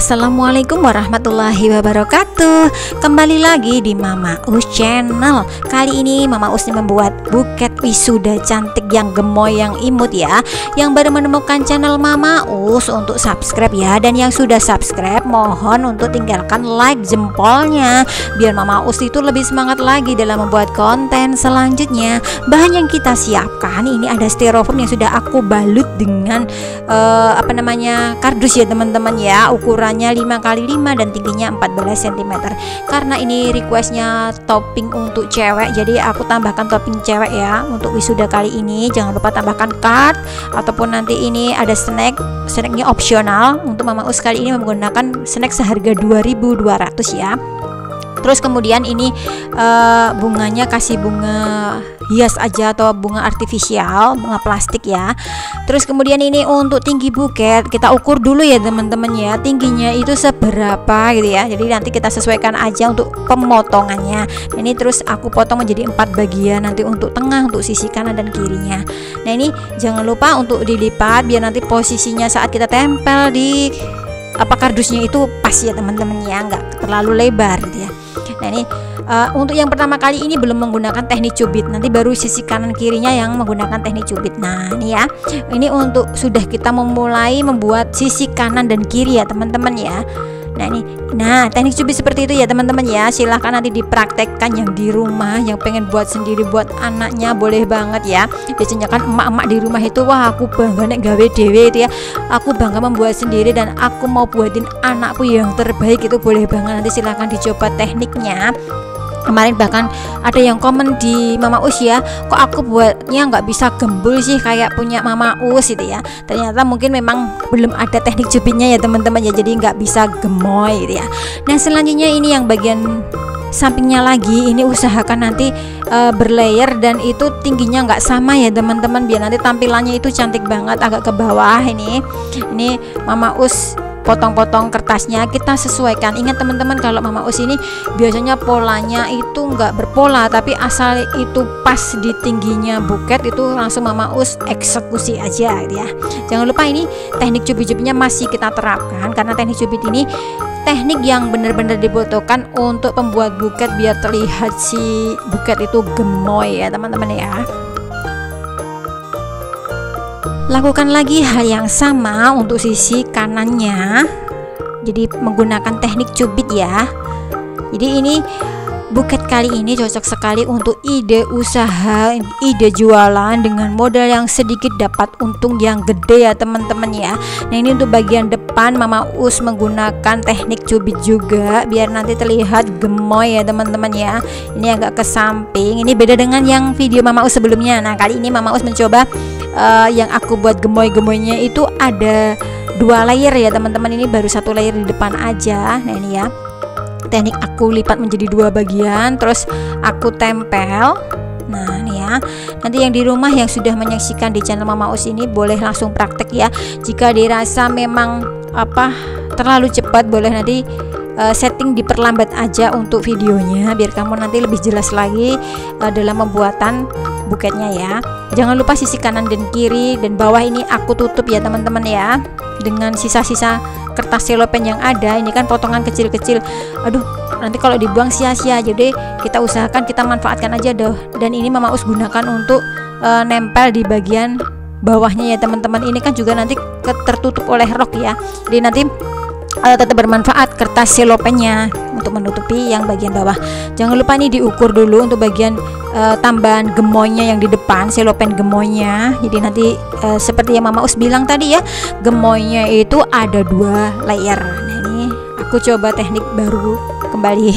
Assalamualaikum warahmatullahi wabarakatuh. Kembali lagi di Mama Us Channel. Kali ini Mama Us membuat buket wisuda cantik yang gemoy, yang imut ya. Yang baru menemukan channel Mama Us untuk subscribe ya. Dan yang sudah subscribe mohon untuk tinggalkan like jempolnya, biar Mama Us itu lebih semangat lagi dalam membuat konten selanjutnya. Bahan yang kita siapkan ini ada styrofoam yang sudah aku balut dengan kardus ya teman-teman ya. Ukurannya 5x5 dan tingginya 14 cm. Karena ini requestnya topping untuk cewek, jadi aku tambahkan topping cewek ya untuk wisuda kali ini. Jangan lupa tambahkan card ataupun nanti ini ada snacknya opsional. Untuk Mama Us kali ini menggunakan snack seharga 2.200 ya. Terus kemudian ini bunganya kasih bunga hias aja atau bunga artifisial, bunga plastik ya. Terus kemudian ini untuk tinggi buket kita ukur dulu ya teman-teman ya, tingginya itu seberapa gitu ya. Jadi nanti kita sesuaikan aja untuk pemotongannya. Ini terus aku potong menjadi 4 bagian, nanti untuk tengah, untuk sisi kanan dan kirinya. Nah ini jangan lupa untuk dilipat biar nanti posisinya saat kita tempel di kardusnya itu pas ya teman-teman ya, nggak terlalu lebar gitu ya. Nah ini untuk yang pertama kali ini belum menggunakan teknik cubit, nanti baru sisi kanan kirinya yang menggunakan teknik cubit. Nah ini ya, ini untuk sudah kita memulai membuat sisi kanan dan kiri ya teman-teman ya. Nah ini, teknik cubit seperti itu ya teman-teman ya. Silahkan nanti dipraktekkan yang di rumah, yang pengen buat sendiri buat anaknya boleh banget ya. Biasanya kan emak-emak di rumah itu, wah aku bangga nek gawe dewe itu ya, aku bangga membuat sendiri dan aku mau buatin anakku yang terbaik, itu boleh banget. Nanti silahkan dicoba tekniknya. Kemarin bahkan ada yang komen di Mama Us ya, kok aku buatnya nggak bisa gembul sih kayak punya Mama Us gitu ya. Ternyata mungkin memang belum ada teknik cubitnya ya teman-teman ya, jadi nggak bisa gemoy gitu ya. Nah selanjutnya ini yang bagian sampingnya lagi, ini usahakan nanti berlayer dan itu tingginya nggak sama ya teman-teman, biar nanti tampilannya itu cantik banget. Agak ke bawah ini Mama Us potong-potong kertasnya kita sesuaikan. Ingat teman-teman, kalau Mama Us ini biasanya polanya itu nggak berpola, tapi asal itu pas di tingginya buket itu langsung Mama Us eksekusi aja gitu ya. Jangan lupa ini teknik cubit-cubitnya masih kita terapkan, karena teknik cubit ini teknik yang benar-benar dibutuhkan untuk pembuat buket biar terlihat si buket itu gemoy ya teman-teman ya. Lakukan lagi hal yang sama untuk sisi kanannya, jadi menggunakan teknik cubit ya. Jadi ini buket kali ini cocok sekali untuk ide usaha, ide jualan dengan modal yang sedikit dapat untung yang gede ya teman-teman ya. Nah ini untuk bagian depan Mama Us menggunakan teknik cubit juga biar nanti terlihat gemoy ya teman-teman ya. Ini agak ke samping, ini beda dengan yang video Mama Us sebelumnya. Nah kali ini Mama Us mencoba yang aku buat gemoy-gemoynya itu ada 2 layer ya teman-teman. Ini baru 1 layer di depan aja. Nah ini ya, teknik aku lipat menjadi 2 bagian terus aku tempel. Nah ini ya, nanti yang di rumah yang sudah menyaksikan di channel Mama Us ini boleh langsung praktek ya. Jika dirasa memang terlalu cepat, boleh nanti setting diperlambat aja untuk videonya biar kamu nanti lebih jelas lagi dalam pembuatan buketnya ya. Jangan lupa sisi kanan dan kiri dan bawah ini aku tutup ya teman-teman ya, dengan sisa-sisa kertas selopen yang ada. Ini kan potongan kecil-kecil, aduh nanti kalau dibuang sia-sia, jadi kita usahakan kita manfaatkan aja doh. Dan ini Mama Us gunakan untuk nempel di bagian bawahnya ya teman-teman. Ini kan juga nanti tertutup oleh rok ya, jadi nanti tetap bermanfaat kertas selopennya untuk menutupi yang bagian bawah. Jangan lupa nih diukur dulu untuk bagian tambahan gemoynya yang di depan, selopen gemoynya. Jadi nanti seperti yang Mama Us bilang tadi ya, gemoynya itu ada 2 layer. Nah ini aku coba teknik baru kembali.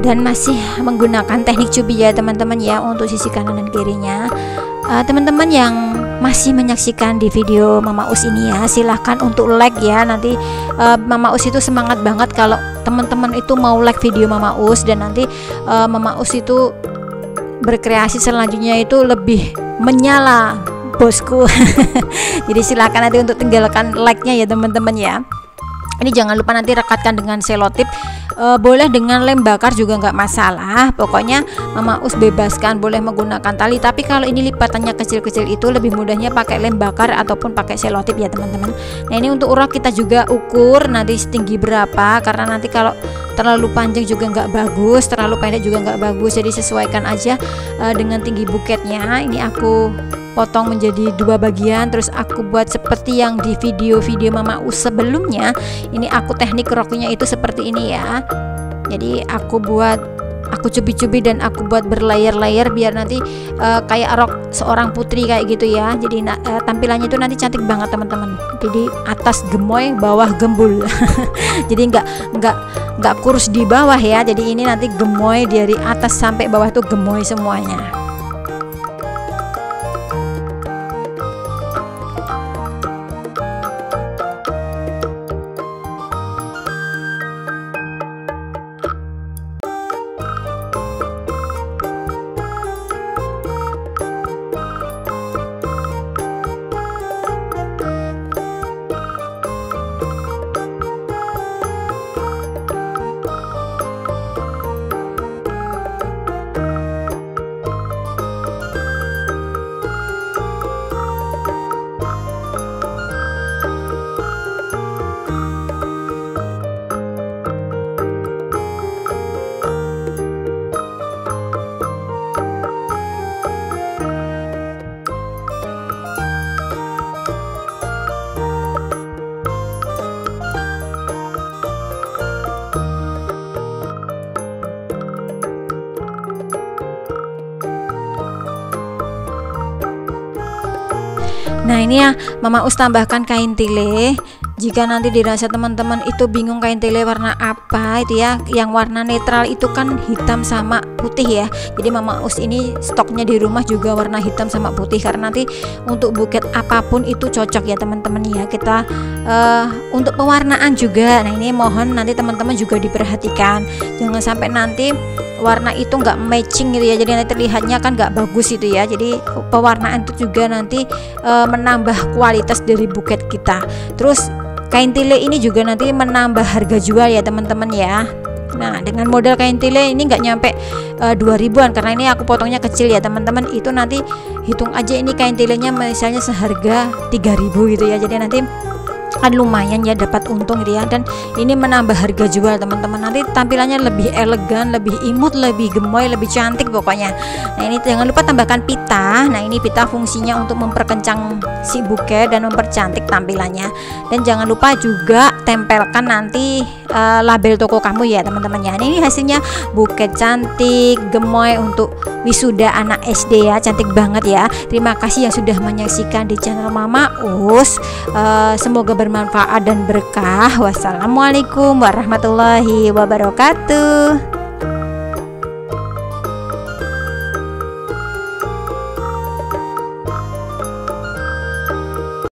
Dan masih menggunakan teknik cubit ya teman-teman ya untuk sisi kanan dan kirinya. Teman-teman yang masih menyaksikan di video Mama Us ini ya, silahkan untuk like ya. Nanti Mama Us itu semangat banget kalau teman-teman itu mau like video Mama Us, dan nanti Mama Us itu berkreasi selanjutnya itu lebih menyala bosku. Jadi silahkan nanti untuk tinggalkan like-nya ya teman-teman ya. Ini jangan lupa nanti rekatkan dengan selotip boleh dengan lem bakar juga nggak masalah, pokoknya Mama Us bebaskan, boleh menggunakan tali. Tapi kalau ini lipatannya kecil-kecil itu lebih mudahnya pakai lem bakar ataupun pakai selotip ya teman-teman. Nah ini untuk urak kita juga ukur nanti setinggi berapa, karena nanti kalau terlalu panjang juga nggak bagus, terlalu pendek juga nggak bagus, jadi sesuaikan aja dengan tinggi buketnya. Ini aku potong menjadi 2 bagian, terus aku buat seperti yang di video-video Mama Us sebelumnya. Ini aku teknik roknya itu seperti ini ya, jadi aku cubit-cubit dan aku buat berlayer-layer biar nanti kayak rok seorang putri kayak gitu ya. Jadi tampilannya itu nanti cantik banget teman-teman, jadi atas gemoy bawah gembul jadi nggak kurus di bawah ya, jadi ini nanti gemoy dari atas sampai bawah tuh gemoy semuanya. Nah ini ya Mama Us tambahkan kain tile. Jika nanti dirasa teman-teman itu bingung kain tile warna apa itu ya, yang warna netral itu kan hitam sama putih ya. Jadi Mama Us ini stoknya di rumah juga warna hitam sama putih, karena nanti untuk buket apapun itu cocok ya teman-teman ya. Kita untuk pewarnaan juga, nah ini mohon nanti teman-teman juga diperhatikan, jangan sampai nanti warna itu nggak matching gitu ya, jadi nanti terlihatnya kan nggak bagus itu ya. Jadi pewarnaan itu juga nanti menambah kualitas dari buket kita. Terus kain tile ini juga nanti menambah harga jual ya teman-teman ya. Nah dengan model kain tile ini nggak nyampe 2000-an, karena ini aku potongnya kecil ya teman-teman. Itu nanti hitung aja ini kain tilenya misalnya seharga 3000 gitu ya, jadi nanti kan lumayan ya dapat untung gitu ya. Dan ini menambah harga jual teman-teman, nanti tampilannya lebih elegan, lebih imut, lebih gemoy, lebih cantik pokoknya. Nah ini jangan lupa tambahkan pita. Nah ini pita fungsinya untuk memperkencang si buket dan mempercantik tampilannya. Dan jangan lupa juga tempelkan nanti label toko kamu ya teman-teman ya. Ini hasilnya buket cantik gemoy untuk wisuda anak SD ya, cantik banget ya. Terima kasih yang sudah menyaksikan di channel Mama Us. Semoga bermanfaat dan berkah. Wassalamualaikum warahmatullahi wabarakatuh.